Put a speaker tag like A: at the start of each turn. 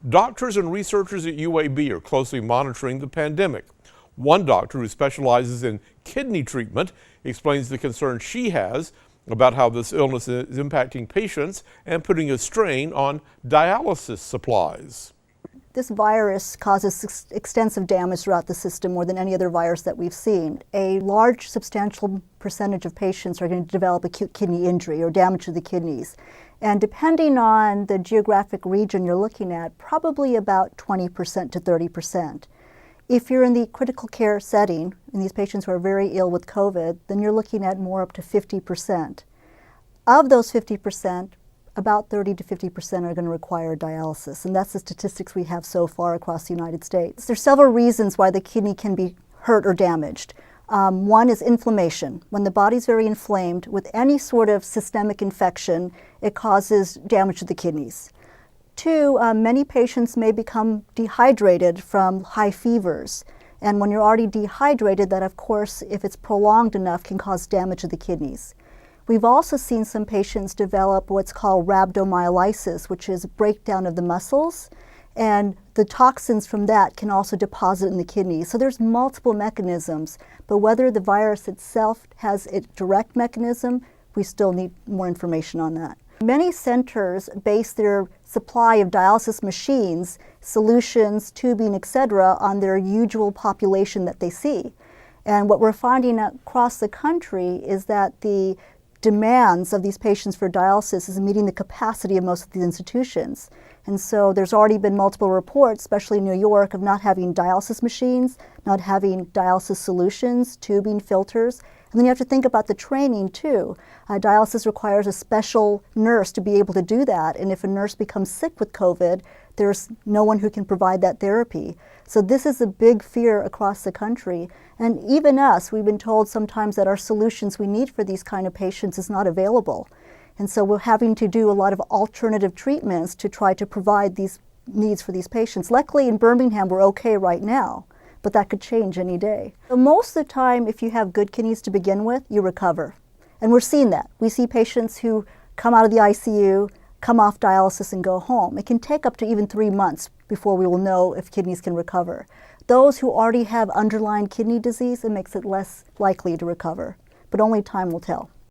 A: Doctors and researchers at UAB are closely monitoring the pandemic. One doctor who specializes in kidney treatment explains the concern she has about how this illness is impacting patients and putting a strain on dialysis supplies.
B: This virus causes extensive damage throughout the system, more than any other virus that we've seen. A large, substantial percentage of patients are going to develop acute kidney injury or damage to the kidneys. And depending on the geographic region you're looking at, probably about 20% to 30%. If you're in the critical care setting, and these patients who are very ill with COVID, then you're looking at more up to 50%. Of those 50%, about 30 to 50% are going to require dialysis, and that's the statistics we have so far across the United States. There's several reasons why the kidney can be hurt or damaged. One is inflammation. When the body's very inflamed with any sort of systemic infection, it causes damage to the kidneys. Two, many patients may become dehydrated from high fevers. And when you're already dehydrated, that of course, if it's prolonged enough, can cause damage to the kidneys. We've also seen some patients develop what's called rhabdomyolysis, which is a breakdown of the muscles, and the toxins from that can also deposit in the kidneys. So there's multiple mechanisms, but whether the virus itself has a direct mechanism, we still need more information on that. Many centers base their supply of dialysis machines, solutions, tubing, etc., on their usual population that they see. And what we're finding across the country is that the demands of these patients for dialysis is meeting the capacity of most of these institutions. And so there's already been multiple reports, especially in New York, of not having dialysis machines, not having dialysis solutions, tubing, filters. And then you have to think about the training too. Dialysis requires a special nurse to be able to do that. And if a nurse becomes sick with COVID, there's no one who can provide that therapy. So this is a big fear across the country. And even us, we've been told sometimes that our solutions we need for these kind of patients is not available. And so we're having to do a lot of alternative treatments to try to provide these needs for these patients. Luckily in Birmingham, we're okay right now, but that could change any day. So most of the time, if you have good kidneys to begin with, you recover. And we're seeing that. We see patients who come out of the ICU, come off dialysis and go home. It can take up to even 3 months before we will know if kidneys can recover. Those who already have underlying kidney disease, it makes it less likely to recover, but only time will tell.